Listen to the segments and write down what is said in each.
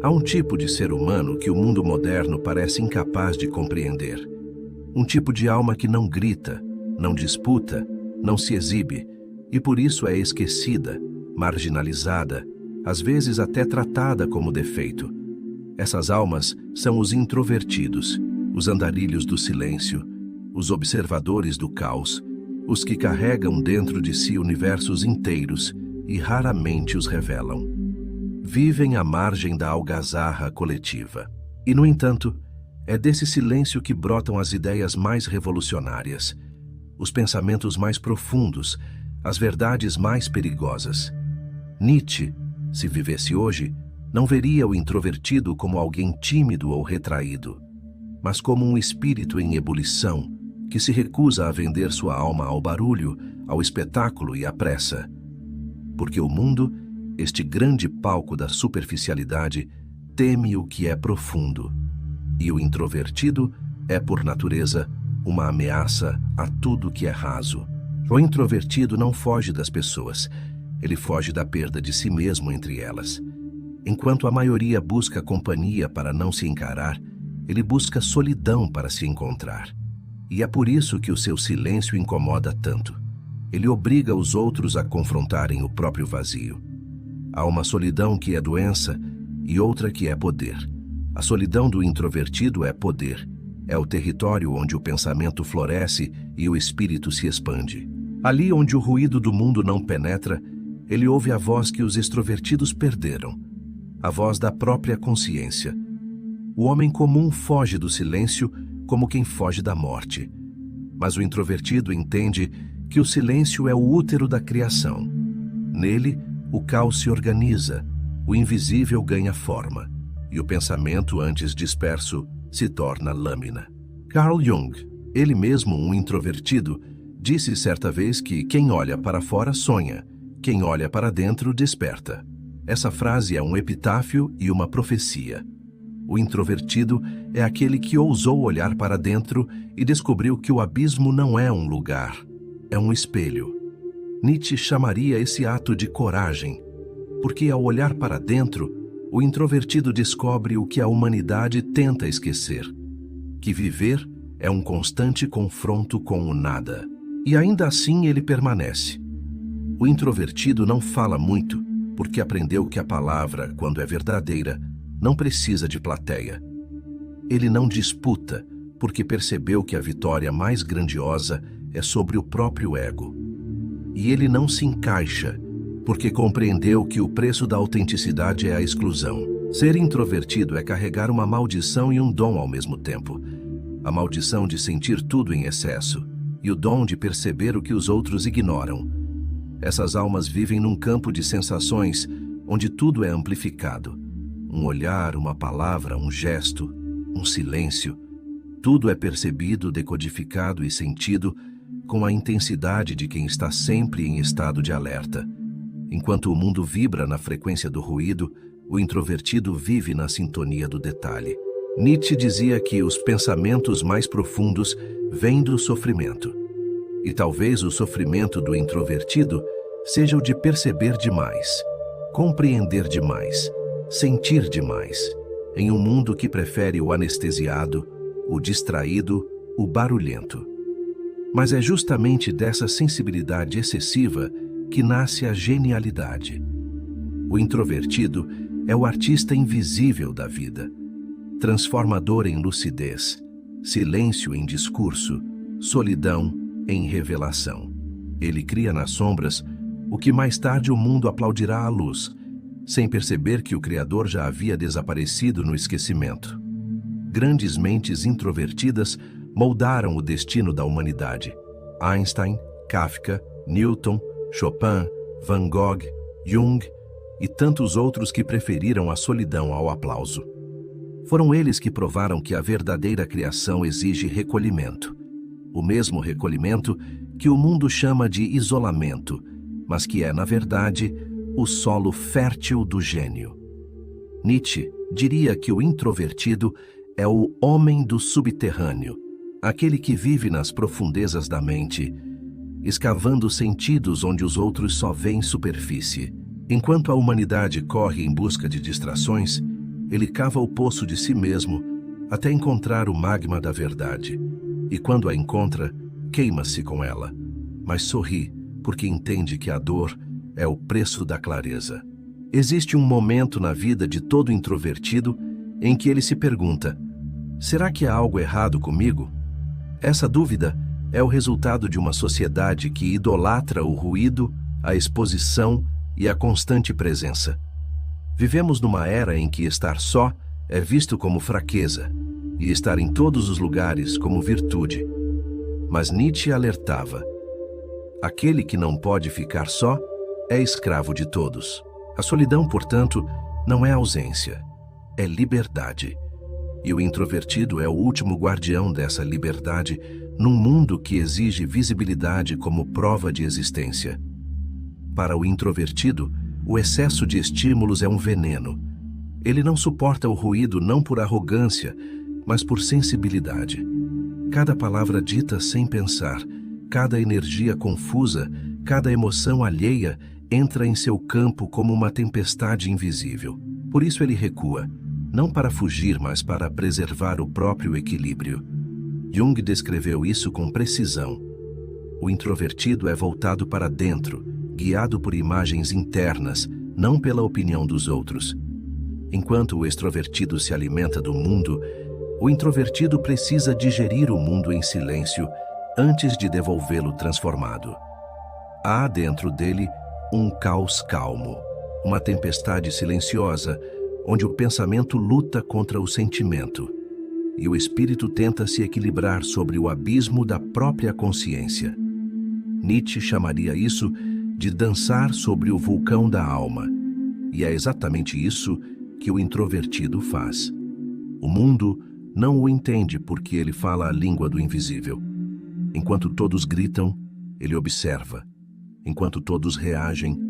Há um tipo de ser humano que o mundo moderno parece incapaz de compreender. Um tipo de alma que não grita, não disputa, não se exibe, e por isso é esquecida, marginalizada, às vezes até tratada como defeito. Essas almas são os introvertidos, os andarilhos do silêncio, os observadores do caos, os que carregam dentro de si universos inteiros e raramente os revelam. Vivem à margem da algazarra coletiva. E, no entanto, é desse silêncio que brotam as ideias mais revolucionárias, os pensamentos mais profundos, as verdades mais perigosas. Nietzsche, se vivesse hoje, não veria o introvertido como alguém tímido ou retraído, mas como um espírito em ebulição que se recusa a vender sua alma ao barulho, ao espetáculo e à pressa. Porque o mundo, este grande palco da superficialidade, teme o que é profundo. E o introvertido é, por natureza, uma ameaça a tudo que é raso. O introvertido não foge das pessoas, ele foge da perda de si mesmo entre elas. Enquanto a maioria busca companhia para não se encarar, ele busca solidão para se encontrar. E é por isso que o seu silêncio incomoda tanto. Ele obriga os outros a confrontarem o próprio vazio. Há uma solidão que é doença e outra que é poder. A solidão do introvertido é poder. É o território onde o pensamento floresce e o espírito se expande. Ali onde o ruído do mundo não penetra, ele ouve a voz que os extrovertidos perderam, a voz da própria consciência. O homem comum foge do silêncio como quem foge da morte. Mas o introvertido entende que o silêncio é o útero da criação. Nele, o caos se organiza, o invisível ganha forma, e o pensamento, antes disperso, se torna lâmina. Carl Jung, ele mesmo um introvertido, disse certa vez que quem olha para fora sonha, quem olha para dentro desperta. Essa frase é um epitáfio e uma profecia. O introvertido é aquele que ousou olhar para dentro e descobriu que o abismo não é um lugar, é um espelho. Nietzsche chamaria esse ato de coragem, porque ao olhar para dentro, o introvertido descobre o que a humanidade tenta esquecer, que viver é um constante confronto com o nada. E ainda assim ele permanece. O introvertido não fala muito, porque aprendeu que a palavra, quando é verdadeira, não precisa de plateia. Ele não disputa, porque percebeu que a vitória mais grandiosa é sobre o próprio ego. E ele não se encaixa, porque compreendeu que o preço da autenticidade é a exclusão. Ser introvertido é carregar uma maldição e um dom ao mesmo tempo. A maldição de sentir tudo em excesso, e o dom de perceber o que os outros ignoram. Essas almas vivem num campo de sensações onde tudo é amplificado. Um olhar, uma palavra, um gesto, um silêncio. Tudo é percebido, decodificado e sentido com a intensidade de quem está sempre em estado de alerta. Enquanto o mundo vibra na frequência do ruído, o introvertido vive na sintonia do detalhe. Nietzsche dizia que os pensamentos mais profundos vêm do sofrimento. E talvez o sofrimento do introvertido seja o de perceber demais, compreender demais, sentir demais, em um mundo que prefere o anestesiado, o distraído, o barulhento. Mas é justamente dessa sensibilidade excessiva que nasce a genialidade. O introvertido é o artista invisível da vida, transformador em lucidez, silêncio em discurso, solidão em revelação. Ele cria nas sombras o que mais tarde o mundo aplaudirá à luz, sem perceber que o Criador já havia desaparecido no esquecimento. Grandes mentes introvertidas moldaram o destino da humanidade. Einstein, Kafka, Newton, Chopin, Van Gogh, Jung e tantos outros que preferiram a solidão ao aplauso. Foram eles que provaram que a verdadeira criação exige recolhimento. O mesmo recolhimento que o mundo chama de isolamento, mas que é, na verdade, o solo fértil do gênio. Nietzsche diria que o introvertido é o homem do subterrâneo, aquele que vive nas profundezas da mente, escavando sentidos onde os outros só veem superfície. Enquanto a humanidade corre em busca de distrações, Ele cava o poço de si mesmo até encontrar o magma da verdade. E quando a encontra, queima-se com ela, mas sorri porque entende que a dor é o preço da clareza. Existe um momento na vida de todo introvertido em que ele se pergunta: será que há algo errado comigo? Essa dúvida é o resultado de uma sociedade que idolatra o ruído, a exposição e a constante presença. Vivemos numa era em que estar só é visto como fraqueza e estar em todos os lugares como virtude. Mas Nietzsche alertava: aquele que não pode ficar só é escravo de todos. A solidão, portanto, não é ausência, é liberdade. E o introvertido é o último guardião dessa liberdade num mundo que exige visibilidade como prova de existência. Para o introvertido, o excesso de estímulos é um veneno. Ele não suporta o ruído não por arrogância, mas por sensibilidade. Cada palavra dita sem pensar, cada energia confusa, cada emoção alheia entra em seu campo como uma tempestade invisível. Por isso ele recua, não para fugir, mas para preservar o próprio equilíbrio. Jung descreveu isso com precisão. O introvertido é voltado para dentro, guiado por imagens internas, não pela opinião dos outros. Enquanto o extrovertido se alimenta do mundo, o introvertido precisa digerir o mundo em silêncio antes de devolvê-lo transformado. Há dentro dele um caos calmo, uma tempestade silenciosa, onde o pensamento luta contra o sentimento, e o espírito tenta se equilibrar sobre o abismo da própria consciência. Nietzsche chamaria isso de dançar sobre o vulcão da alma, e é exatamente isso que o introvertido faz. O mundo não o entende porque ele fala a língua do invisível. Enquanto todos gritam, ele observa. Enquanto todos reagem,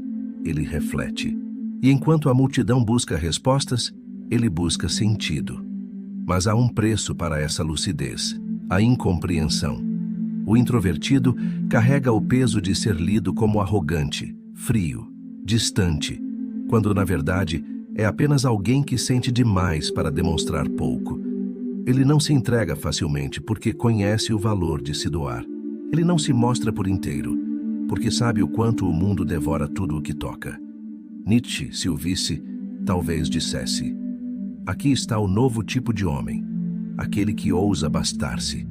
ele reflete. E enquanto a multidão busca respostas, ele busca sentido. Mas há um preço para essa lucidez: a incompreensão. O introvertido carrega o peso de ser lido como arrogante, frio, distante, quando na verdade é apenas alguém que sente demais para demonstrar pouco. Ele não se entrega facilmente porque conhece o valor de se doar. Ele não se mostra por inteiro, porque sabe o quanto o mundo devora tudo o que toca. Nietzsche, se o visse, talvez dissesse: aqui está o novo tipo de homem, aquele que ousa bastar-se.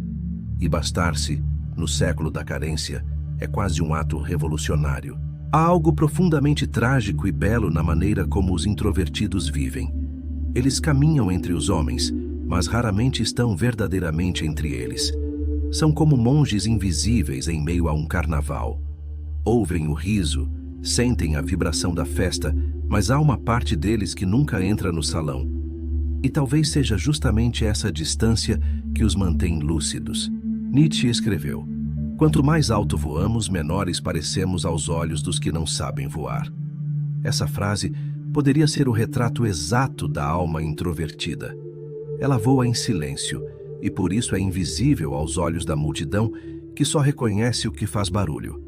E bastar-se, no século da carência, é quase um ato revolucionário. Há algo profundamente trágico e belo na maneira como os introvertidos vivem. Eles caminham entre os homens, mas raramente estão verdadeiramente entre eles. São como monges invisíveis em meio a um carnaval. Ouvem o riso, sentem a vibração da festa, mas há uma parte deles que nunca entra no salão. E talvez seja justamente essa distância que os mantém lúcidos. Nietzsche escreveu: quanto mais alto voamos, menores parecemos aos olhos dos que não sabem voar. Essa frase poderia ser o retrato exato da alma introvertida. Ela voa em silêncio e por isso é invisível aos olhos da multidão, que só reconhece o que faz barulho.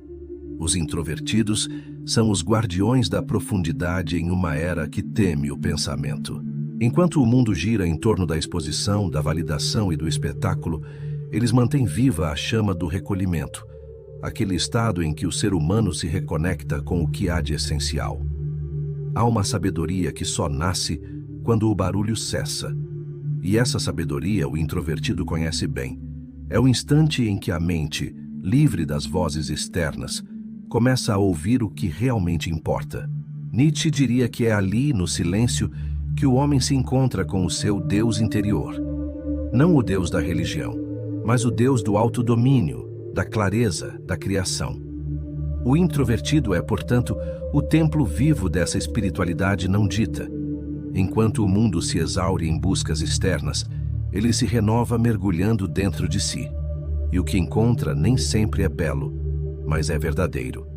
Os introvertidos são os guardiões da profundidade em uma era que teme o pensamento. Enquanto o mundo gira em torno da exposição, da validação e do espetáculo, eles mantêm viva a chama do recolhimento, aquele estado em que o ser humano se reconecta com o que há de essencial. Há uma sabedoria que só nasce quando o barulho cessa. E essa sabedoria o introvertido conhece bem. É o instante em que a mente, livre das vozes externas, começa a ouvir o que realmente importa. Nietzsche diria que é ali, no silêncio, que o homem se encontra com o seu Deus interior. Não o Deus da religião, mas o Deus do autodomínio, da clareza, da criação. O introvertido é, portanto, o templo vivo dessa espiritualidade não dita. Enquanto o mundo se exaure em buscas externas, ele se renova mergulhando dentro de si. E o que encontra nem sempre é belo, mas é verdadeiro.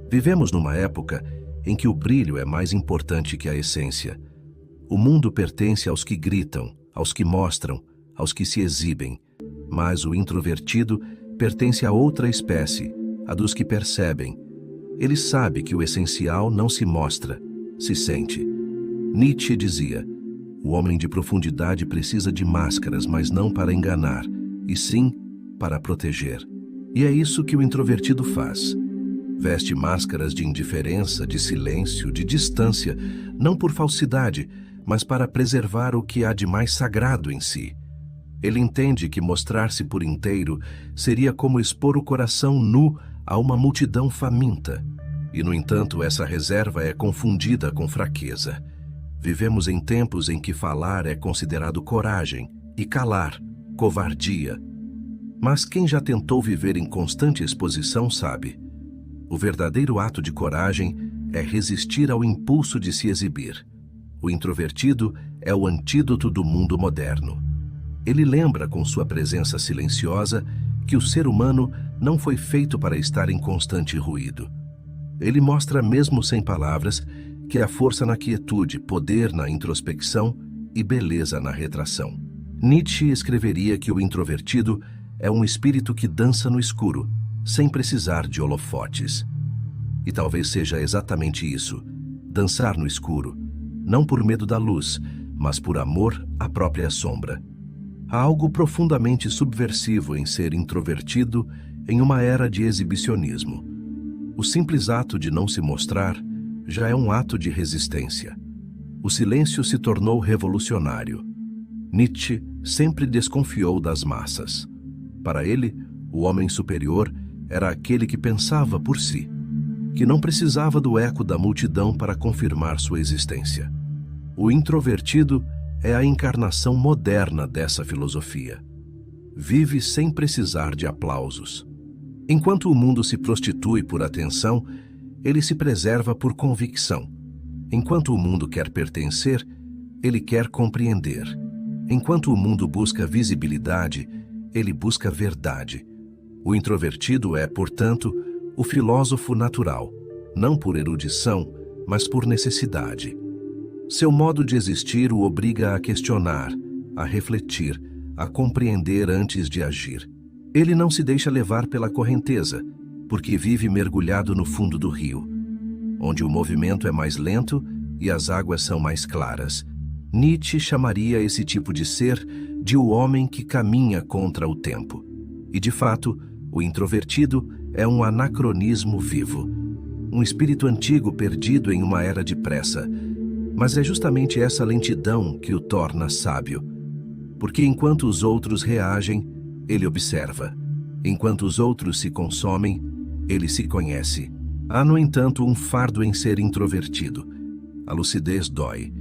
Vivemos numa época em que o brilho é mais importante que a essência. O mundo pertence aos que gritam, aos que mostram, aos que se exibem. Mas o introvertido pertence a outra espécie, a dos que percebem. Ele sabe que o essencial não se mostra, se sente. Nietzsche dizia: O homem de profundidade precisa de máscaras, mas não para enganar, e sim para proteger. E é isso que o introvertido faz. Veste máscaras de indiferença, de silêncio, de distância, não por falsidade, mas para preservar o que há de mais sagrado em si. Ele entende que mostrar-se por inteiro seria como expor o coração nu a uma multidão faminta. E, no entanto, essa reserva é confundida com fraqueza. Vivemos em tempos em que falar é considerado coragem e calar, covardia. Mas quem já tentou viver em constante exposição sabe. O verdadeiro ato de coragem é resistir ao impulso de se exibir. O introvertido é o antídoto do mundo moderno. Ele lembra com sua presença silenciosa que o ser humano não foi feito para estar em constante ruído. Ele mostra, mesmo sem palavras, que há força na quietude, poder na introspecção e beleza na retração. Nietzsche escreveria que o introvertido é um espírito que dança no escuro, sem precisar de holofotes. E talvez seja exatamente isso, dançar no escuro, não por medo da luz, mas por amor à própria sombra. Há algo profundamente subversivo em ser introvertido em uma era de exibicionismo. O simples ato de não se mostrar já é um ato de resistência. O silêncio se tornou revolucionário. Nietzsche sempre desconfiou das massas. Para ele, o homem superior era aquele que pensava por si, que não precisava do eco da multidão para confirmar sua existência. O introvertido é a encarnação moderna dessa filosofia. Vive sem precisar de aplausos. Enquanto o mundo se prostitui por atenção, ele se preserva por convicção. Enquanto o mundo quer pertencer, ele quer compreender. Enquanto o mundo busca visibilidade, ele busca verdade. O introvertido é, portanto, o filósofo natural, não por erudição, mas por necessidade. Seu modo de existir o obriga a questionar, a refletir, a compreender antes de agir. Ele não se deixa levar pela correnteza, porque vive mergulhado no fundo do rio, onde o movimento é mais lento e as águas são mais claras. Nietzsche chamaria esse tipo de ser de o homem que caminha contra o tempo. E, de fato, o introvertido é um anacronismo vivo, um espírito antigo perdido em uma era de pressa. Mas é justamente essa lentidão que o torna sábio, porque enquanto os outros reagem, ele observa. Enquanto os outros se consomem, ele se conhece. Há, no entanto, um fardo em ser introvertido. A lucidez dói.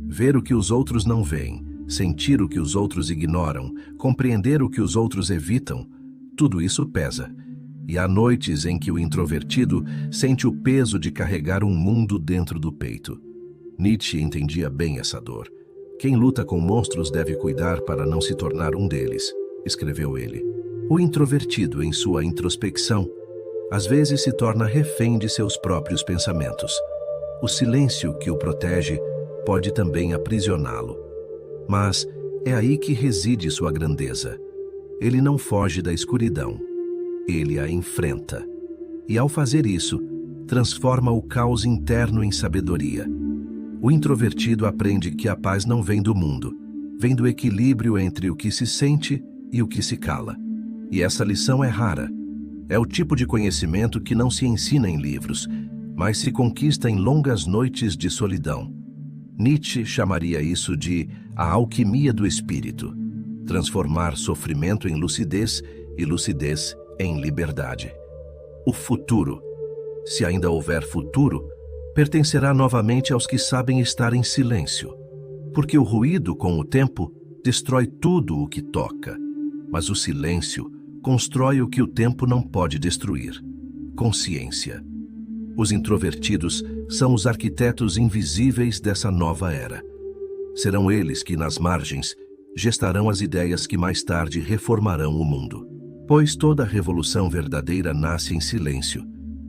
Ver o que os outros não veem, sentir o que os outros ignoram, compreender o que os outros evitam, tudo isso pesa. E há noites em que o introvertido sente o peso de carregar um mundo dentro do peito. Nietzsche entendia bem essa dor. Quem luta com monstros deve cuidar para não se tornar um deles, escreveu ele. O introvertido, em sua introspecção, às vezes se torna refém de seus próprios pensamentos. O silêncio que o protege pode também aprisioná-lo. Mas é aí que reside sua grandeza. Ele não foge da escuridão. Ele a enfrenta. E ao fazer isso, transforma o caos interno em sabedoria. O introvertido aprende que a paz não vem do mundo, vem do equilíbrio entre o que se sente e o que se cala. E essa lição é rara. É o tipo de conhecimento que não se ensina em livros, mas se conquista em longas noites de solidão. Nietzsche chamaria isso de a alquimia do espírito, transformar sofrimento em lucidez e lucidez em liberdade. O futuro, se ainda houver futuro, pertencerá novamente aos que sabem estar em silêncio, porque o ruído, com o tempo, destrói tudo o que toca, mas o silêncio constrói o que o tempo não pode destruir: consciência. Os introvertidos são os arquitetos invisíveis dessa nova era. Serão eles que, nas margens, gestarão as ideias que mais tarde reformarão o mundo. Pois toda revolução verdadeira nasce em silêncio,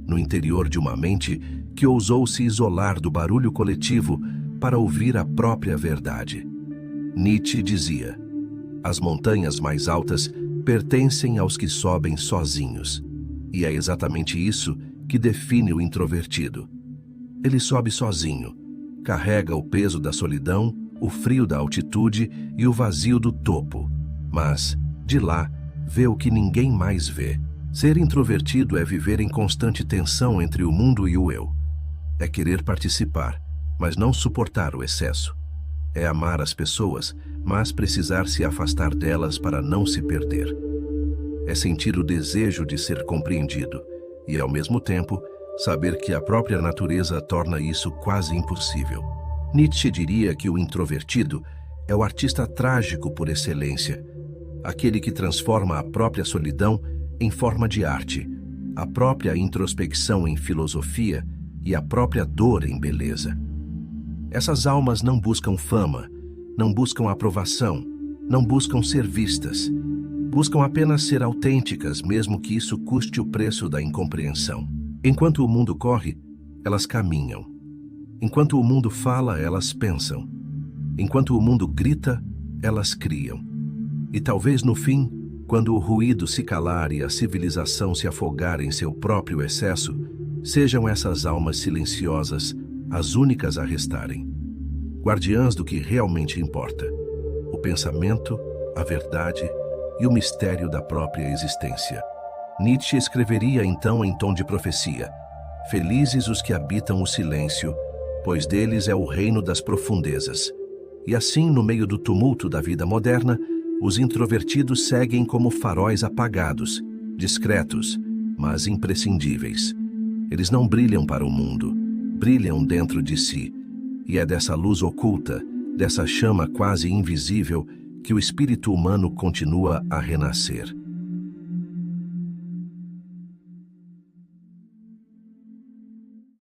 no interior de uma mente que ousou se isolar do barulho coletivo para ouvir a própria verdade. Nietzsche dizia: as montanhas mais altas pertencem aos que sobem sozinhos. E é exatamente isso que define o introvertido. Ele sobe sozinho, carrega o peso da solidão, o frio da altitude e o vazio do topo, mas, de lá, vê o que ninguém mais vê. Ser introvertido é viver em constante tensão entre o mundo e o eu. É querer participar, mas não suportar o excesso. É amar as pessoas, mas precisar se afastar delas para não se perder. É sentir o desejo de ser compreendido e, ao mesmo tempo, saber que a própria natureza torna isso quase impossível. Nietzsche diria que o introvertido é o artista trágico por excelência, aquele que transforma a própria solidão em forma de arte, a própria introspecção em filosofia e a própria dor em beleza. Essas almas não buscam fama, não buscam aprovação, não buscam ser vistas. Buscam apenas ser autênticas, mesmo que isso custe o preço da incompreensão. Enquanto o mundo corre, elas caminham. Enquanto o mundo fala, elas pensam. Enquanto o mundo grita, elas criam. E talvez no fim, quando o ruído se calar e a civilização se afogar em seu próprio excesso, sejam essas almas silenciosas as únicas a restarem, guardiãs do que realmente importa: o pensamento, a verdade e o mistério da própria existência. Nietzsche escreveria então em tom de profecia: felizes os que habitam o silêncio, pois deles é o reino das profundezas. E assim, no meio do tumulto da vida moderna, os introvertidos seguem como faróis apagados, discretos, mas imprescindíveis. Eles não brilham para o mundo, brilham dentro de si, e é dessa luz oculta, dessa chama quase invisível, que o espírito humano continua a renascer.